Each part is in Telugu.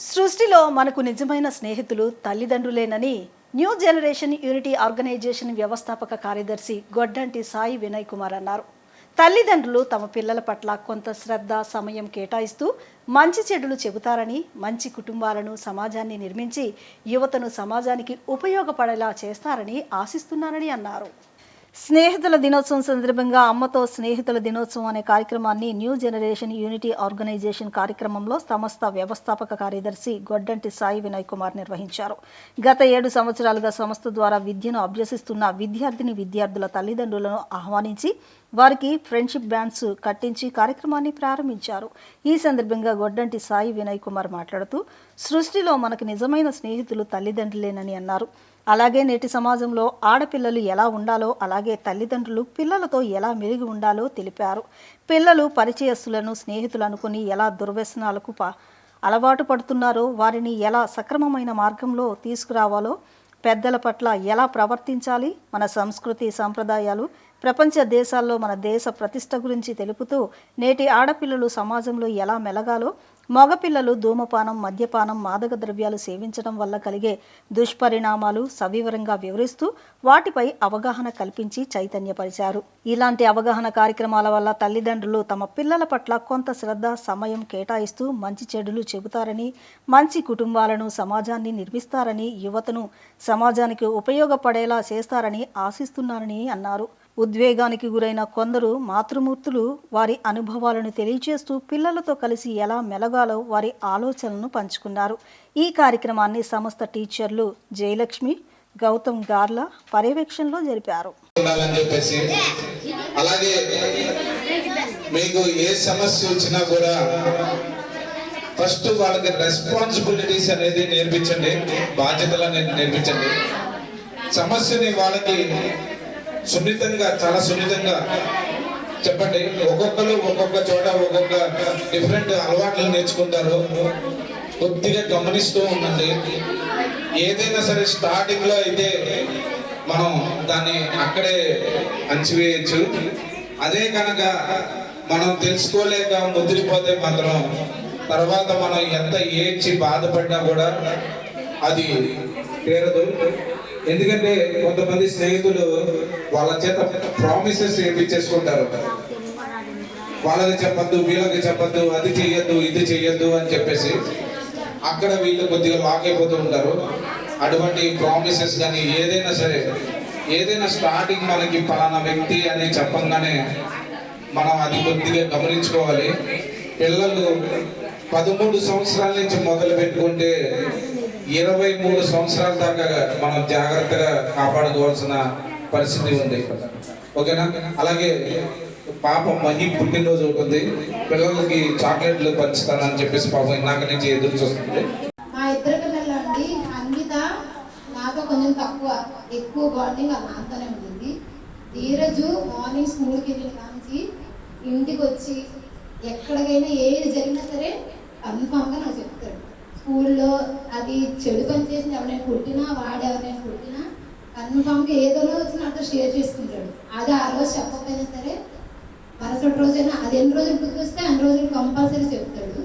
సృష్టిలో మనకు నిజమైన స్నేహితులు తల్లిదండ్రులేనని న్యూ జనరేషన్ యూనిటీ ఆర్గనైజేషన్ వ్యవస్థాపక కార్యదర్శి గొడ్డంటి సాయి వినయ్ కుమార్ అన్నారు. తల్లిదండ్రులు తమ పిల్లల పట్ల కొంత శ్రద్ధ, సమయం కేటాయిస్తూ మంచి చెడులు చెబుతారని, మంచి కుటుంబాలను, సమాజాన్ని నిర్మించి యువతను సమాజానికి ఉపయోగపడేలా చేస్తారని ఆశిస్తున్నానని అన్నారు. స్నేహితుల దినోత్సవం సందర్భంగా అమ్మతో స్నేహితుల దినోత్సవం అనే కార్యక్రమాన్ని న్యూ జనరేషన్ యూనిటీ ఆర్గనైజేషన్ కార్యక్రమంలో సంస్థ వ్యవస్థాపక కార్యదర్శి గొడ్డంటి సాయి వినయ్ కుమార్ నిర్వహించారు. గత 7 సంవత్సరాలుగా సంస్థ ద్వారా విద్యను అభ్యసిస్తున్న విద్యార్థుల తల్లిదండ్రులను ఆహ్వానించి వారికి ఫ్రెండ్షిప్ బ్యాండ్స్ కట్టించి కార్యక్రమాన్ని ప్రారంభించారు. ఈ సందర్భంగా గొడ్డంటి సాయి వినయ్ కుమార్ మాట్లాడుతూ, సృష్టిలో మనకు నిజమైన స్నేహితులు తల్లిదండ్రులేనని అన్నారు. అలాగే నేటి సమాజంలో ఆడపిల్లలు ఎలా ఉండాలో, అలాగే తల్లిదండ్రులు పిల్లలతో ఎలా మెలిగి ఉండాలో తెలిపారు. పిల్లలు పరిచయస్తులను స్నేహితులు అనుకుని ఎలా దుర్వ్యసనాలకు అలవాటు పడుతున్నారో, వారిని ఎలా సక్రమమైన మార్గంలో తీసుకురావాలో, పెద్దల పట్ల ఎలా ప్రవర్తించాలి, మన సంస్కృతి సంప్రదాయాలు ప్రపంచ దేశాల్లో మన దేశ ప్రతిష్ట గురించి తెలుపుతూ, నేటి ఆడపిల్లలు సమాజంలో ఎలా మెలగాలో, మగపిల్లలు ధూమపానం, మద్యపానం, మాదక ద్రవ్యాలు సేవించడం వల్ల కలిగే దుష్పరిణామాలు సవివరంగా వివరిస్తూ వాటిపై అవగాహన కల్పించి చైతన్యపరిచారు. ఇలాంటి అవగాహన కార్యక్రమాల వల్ల తల్లిదండ్రులు తమ పిల్లల పట్ల కొంత శ్రద్ధ, సమయం కేటాయిస్తూ మంచి చెడులు చెబుతారని, మంచి కుటుంబాలను, సమాజాన్ని నిర్మిస్తారని, యువతను సమాజానికి ఉపయోగపడేలా చేస్తారని ఆశిస్తున్నారని అన్నారు. ఉద్వేగానికి గురైన కొందరు మాతృమూర్తులు వారి అనుభవాలను తెలియజేస్తూ పిల్లలతో కలిసి ఎలా మెలగాలో వారి ఆలోచనలను పంచుకున్నారు. ఈ కార్యక్రమాన్ని సంస్థ టీచర్లు జయలక్ష్మి, గౌతమ్ గార్ల పర్యవేక్షణలో జరిపారు. అలాగే మీకు ఏ సమస్య వచ్చినా కూడా ఫస్ట్ వాళ్ళకి రెస్పాన్సిబిలిటీస్ అనేది నేర్పించండి, బాధ్యతలు అనేది నేర్పించండి. సమస్యని వాళ్ళకి సున్నితంగా, చాలా సున్నితంగా చెప్పండి. ఒక్కొక్కరు ఒక్కొక్క చోట ఒక్కొక్క డిఫరెంట్ అలవాట్లు నేర్చుకుంటారు. కొద్దిగా గమనిస్తూ ఉండండి. ఏదైనా సరే స్టార్టింగ్లో అయితే మనం దాన్ని అక్కడే అంచివేయచ్చు. అదే కనుక మనం తెలుసుకోలేక ముదిరిపోతే మాత్రం తర్వాత మనం ఎంత ఏడ్చి బాధపడినా కూడా అది తీరదు. ఎందుకంటే కొంతమంది స్నేహితులు వాళ్ళ చేత ప్రామిసెస్ చేయించేసుకుంటారు. వాళ్ళకి చెప్పద్దు, వీళ్ళకి చెప్పద్దు, అది చెయ్యొద్దు, ఇది చెయ్యొద్దు అని చెప్పేసి అక్కడ వీళ్ళు కొద్దిగా లాక్ అయిపోతూ ఉంటారు. అటువంటి ప్రామిసెస్ కానీ ఏదైనా సరే, ఏదైనా స్టార్టింగ్ మనకి పలానా వ్యక్తి అని చెప్పంగానే మనం అది కొద్దిగా గమనించుకోవాలి. పిల్లలు 13 సంవత్సరాల నుంచి మొదలు పెట్టుకుంటే 23 సంవత్సరాల దాకా మనం జాగ్రత్తగా కాపాడుకోవాల్సిన పరిస్థితి ఉంది. ఓకేనా? అలాగే పాప మహి పుట్టినరోజు ఉంటుంది, పిల్లలకి చాక్లెట్లు పంచుతానని చెప్పేసి పాపం ఇందాక నుంచి ఎదురు చూస్తుంది. మా ఇద్దరు పిల్లలు అండి, అన్విత నాతో కొంచెం తక్కువ, ఎక్కువ బాండింగ్ అది నాతోనే ఉంటుంది. ధీరజు మార్నింగ్ స్కూల్కి వెళ్ళిన కాంచి ఇంటికి వచ్చి ఎక్కడికైనా ఏది జరిగినా సరే కన్ఫామ్గా నాకు చెప్తాడు. స్కూల్లో అది చెడు పని చేసిన ఎవరైనా పుట్టినా, వాడు ఎవరైనా పుట్టినా కన్ఫామ్గా ఏదో వచ్చి నాతో షేర్ చేసుకుంటాడు. అది ఆ రోజు చెప్పకపోయినా సరే మరుసటి రోజైనా అది ఎన్ని రోజులు గుర్తొస్తే అన్ని రోజులు కంపల్సరీ చెప్తాడు.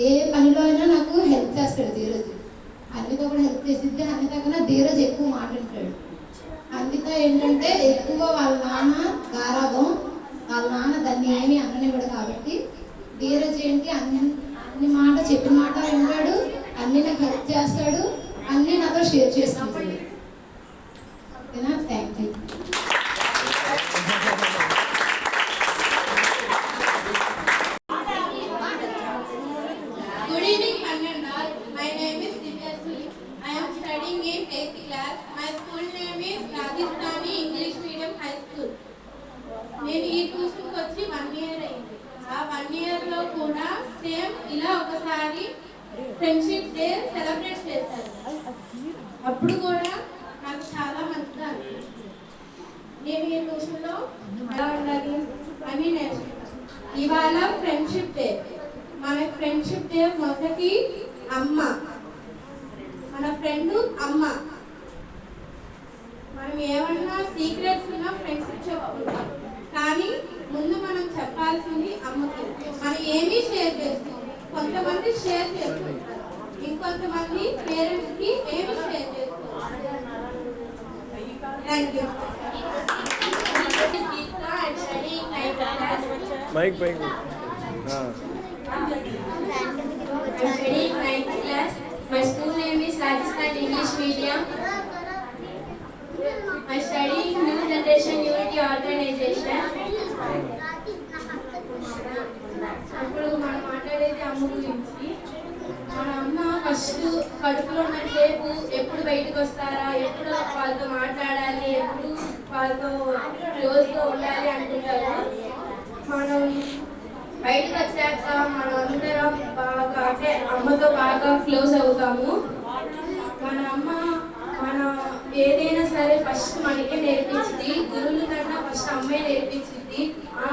ఏ పనిలో అయినా నాకు హెల్ప్ చేస్తాడు ధీరజ్. అన్నితో కూడా హెల్ప్ చేసిద్ది. అన్నిత కన్నా ధీరజ్ ఎక్కువ మాట్లాడతాడు. అన్నిత ఏంటంటే ఎక్కువ వాళ్ళ నాన్న గారాబం, వాళ్ళ నాన్న దాన్ని ఏమీ అననివ్వడు. కాబట్టి ధీరజ్ ఏంటి అన్ని మాట చెప్పిన మాట వింటాడు, అన్ని నాకు హెల్ప్ చేస్తాడు, అన్ని నాతో షేర్ చేసుకుంటాడు. ఓకేనా? Thank you. Good evening, Kannada. My name is Divyasri. I am studying in 8th class. My school name is Rajasthani English Medium High School. నేను ఈ ట్యూషన్కి వచ్చి 1 year అయింది. ఆ 1 yearలో కూడా సేమ్ ఇలా ఒకసారి ఫ్రెండ్షిప్ డే సెలబ్రేట్ చేశారు. అప్పుడు కూడా నాకు చాలా మంచిగా అనిపించింది. నేను ఈ ట్యూషన్లో ఎలా ఉండాలి అని నేర్చుకున్నాను. ఇవాళ ఫ్రెండ్షిప్ డే. మన ఫ్రెండ్షిప్ డే మొదటి అమ్మ, మన ఫ్రెండ్ అమ్మ. మనం ఏమన్నా సీక్రెట్స్ ఉన్నా ఫ్రెండ్షిప్ చెప్పుకుంటాం, కానీ ముందు మనం చెప్పాల్సింది అమ్మకి. మనం ఏమీ షేర్ చేసుకోం, కొంతమంది షేర్ చేసుకుంటారు. ఇంకొంతమంది పేరెంట్స్కి ఏమి షేర్ చేస్తారు. Thank you. Mic I'm studying 9th class. My school name is Rajasthan English Medium. I study in New Generation Unity Organization. ఇప్పుడు మనం మాట్లాడేది అమ్మ గురించి. మన అమ్మ ఫస్ట్ కడుపులో ఉన్నసేపు ఎప్పుడు బయటకు వస్తారా, ఎప్పుడు వాళ్ళతో మాట్లాడాలి, ఎప్పుడు వాళ్ళతో క్లోజ్గా ఉండాలి అనుకుంటారు. మనం బయటకు వచ్చాక మనం అందరం బాగా అంటే అమ్మతో బాగా క్లోజ్ అవుతాము. మన అమ్మ మన ఏదైనా సరే ఫస్ట్ మనకే నేర్పించింది. గురువుల కన్నా ఫస్ట్ అమ్మే నేర్పించింది.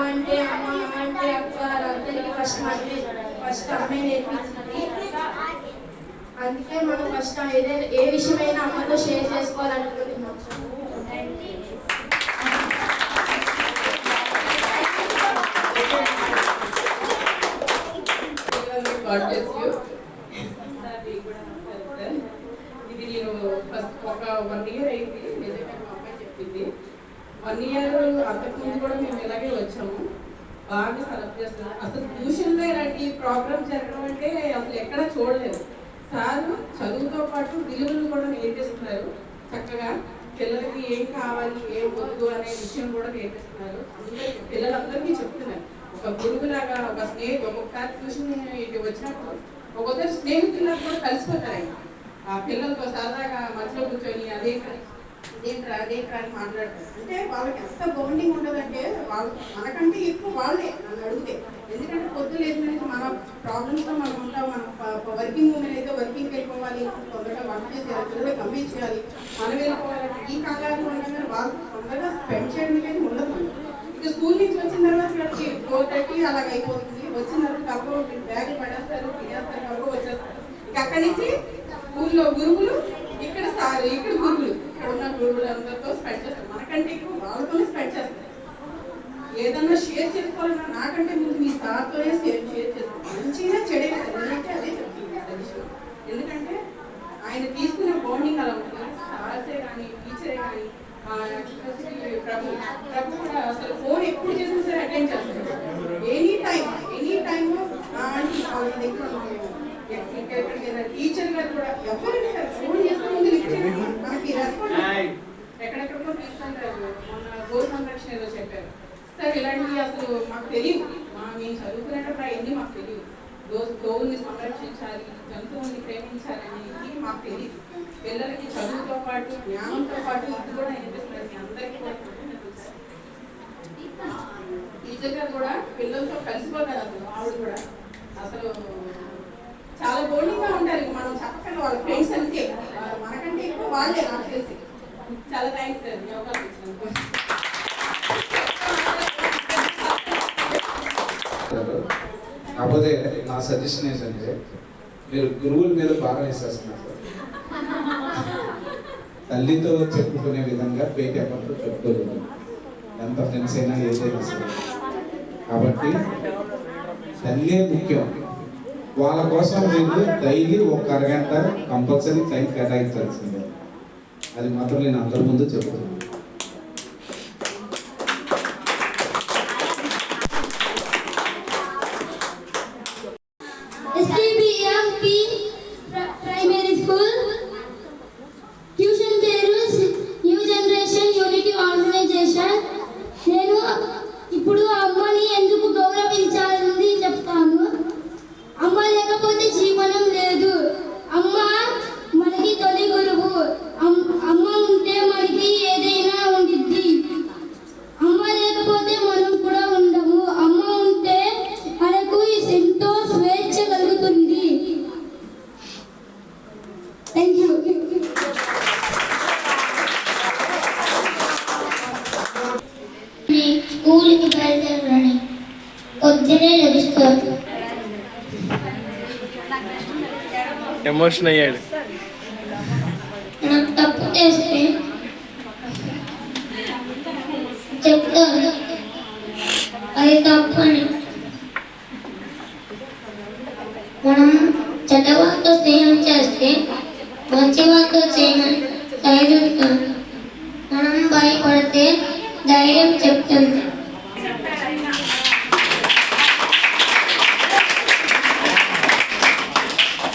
అంటే అమ్మ అంటే అక్క అందరికీ ఫస్ట్ అమ్మే నేర్పించింది. అందుకే మనం ఫస్ట్ ఏదైనా ఏ విషయమైనా అమ్మతో షేర్ చేసుకోవాలనుకుంటున్నాం. ఇది నేను ఫస్ట్ ఒక 1 year అయింది. నిజంగా మా అమ్మాయి చెప్పింది 1 year అంతకుముందు కూడా మేము ఇలాగే వచ్చాము. బాగా సెలెక్ట్ చేస్తున్నాం. అసలు ట్యూషన్లో ఇలాంటి ప్రోగ్రామ్ జరగడం అంటే అసలు ఎక్కడ చూడలేదు. సార్ చదువుతో పాటు విలువలు కూడా నేర్పిస్తున్నారు. చక్కగా పిల్లలకి ఏం కావాలి ఏం వద్దు అనే విషయం కూడా నేర్పిస్తున్నారు. పిల్లలందరికీ చెప్తున్నారు. ఒక గురువులాగా ఒక ఒక్కొక్కసారి ట్యూషన్ ఇటు వచ్చినప్పుడు ఒక్కొక్కసారి స్నేహితులకు కూడా కలిసిపోతారు. ఆ పిల్లలతో సరదాగా మధ్యలో కూర్చొని అదేంట్రా అని మాట్లాడతారు. అంటే వాళ్ళకి ఎంత బాండింగ్ ఉండదంటే వాళ్ళు మనకంటే ఎక్కువ వాళ్ళే నన్ను అడిగితే. ఎందుకంటే పొద్దున లేచిన నుంచి మన ప్రాబ్లమ్స్తో మనం ఉంటాం. మనం వర్కింగ్ ఉమెన్ అయితే వర్కింగ్కి వెళ్ళిపోవాలి, తొందరగా వర్క్ చేసేయాలి, పిల్లలకి కంప్లీట్ చేయాలి, మనం వెళ్ళిపోవాలి. ఈ కంగారు ఉండగానే వాళ్ళు తొందరగా స్పెండ్ చేయడానికి ఉండదు. ఇక స్కూల్ నుంచి వచ్చిన తర్వాత వీళ్ళకి 4:30 అలాగ అయిపోతుంది. వచ్చిన తర్వాత కబ్బో బ్యాగులు పడేస్తారు, తినేస్తారు, కబ్బో వచ్చేస్తారు. ఇక అక్కడి నుంచి స్కూల్లో గురువులు, ఇక్కడ సార్, ఇక్కడ గురువులు, ఇక్కడ ఉన్న గురువులు అందరితో స్పెండ్ చేస్తారు. మనకంటే ఎక్కువ వాళ్ళతోనే స్పెండ్ చేస్తారు. ఏదన్నా షేర్ చేసుకోవాలన్నా నాకంటే ముందు మీ సార్తోనే షేర్ చేస్తాను. మంచిగా చెడైనా ఎందుకంటే అదే చెప్తుంది సజెషన్. ఎందుకంటే ఆయన తీసుకునే బాండింగ్ అలా ఉంటుంది. సార్సే కానీ టీచరే కానీ ప్రభు కూడా అసలు ఫోన్ ఎప్పుడు చేసినా సరే అటెండ్ చేస్తారు. ఎనీ టైం వాళ్ళ దగ్గర టీచర్ గారు కూడా ఎవరైనా సరే ఫోన్ చేస్తే ముందు లిఫ్ట్ చేసి మనకి రెస్పాండ్ ఎక్కడెక్కడికో తీసుకుంటారు. మొన్న గో సంరక్షణ ఏదో చెప్పారు సార్. ఇలాంటివి అసలు మాకు తెలియదు. మేము చదువుకునేటప్పుడు అవన్నీ మాకు తెలియదు. గోవుల్ని సంరక్షించాలి, జంతువుల్ని ప్రేమించాలని ఇవి మాకు తెలియదు. పిల్లలకి చదువుతో పాటు జ్ఞానంతో పాటు ఇది కూడా నేర్పిస్తారు. మీ అందరికీ కూడా టీచర్ గారు కూడా పిల్లలతో కలిసిపోతారు. అసలు ఆవిడ కూడా అసలు చాలా బోల్డింగ్గా ఉంటారు. మనం చెప్పకండి వాళ్ళ ఫ్రెండ్స్ అంతే, మనకంటే ఎక్కువ వాళ్ళే నాకు తెలిసి. చాలా థ్యాంక్స్ సార్ మీ అవకాశం ఇచ్చినందుకు. కాకపోతే నా సజెషన్ ఏంటంటే మీరు గురువుల మీద బాగా వేసేస్తున్నారు సార్. తల్లితో చెప్పుకునే విధంగా పేట ఎవరితో చెప్పుకోలేదు. ఎంత ఫ్రెండ్స్ అయినా ఏదైనా సరే. కాబట్టి తల్లే ముఖ్యం. వాళ్ళ కోసం మీరు డైలీ 1 అరగంట కంపల్సరీ టైం కేటాయించాల్సిందే. అది మాత్రం నేను అందరి ముందు చెప్తున్నాను. STBMP Primary School. ట్యూషన్ పేరు న్యూ జనరేషన్ యూనిటీ ఆర్గనైజేషన్. నేను ఇప్పుడు అమ్మని ఎందుకు గౌరవించాలని చెప్తాను. అమ్మ లేకపోతే జీవనం లేదు. అమ్మ మనకి తొలి గురువు. అమ్మ ఉంటే మనకి ఏదైనా ఉండిద్ది. అమ్మ లేకపోతే మనం కూడా ఉండము. అమ్మ ఉంటే మనకు ఎంతో స్వేచ్ఛ కలుగుతుంది. Thank you. స్కూల్కి బయలుదేరని పొద్దునే లభిస్తారు. ఎమోషన్ అయ్యాడు. నాకు తప్పు చేస్తే చెప్తాను అది తప్పు అని. మనం చెడ్డవారితో స్నేహం చేస్తే భయపడితే మంచి వాళ్ళతో చేయమని చదువుతాను. మనం భయపడితే ధైర్యం చెప్తుంది.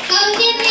సౌజన్య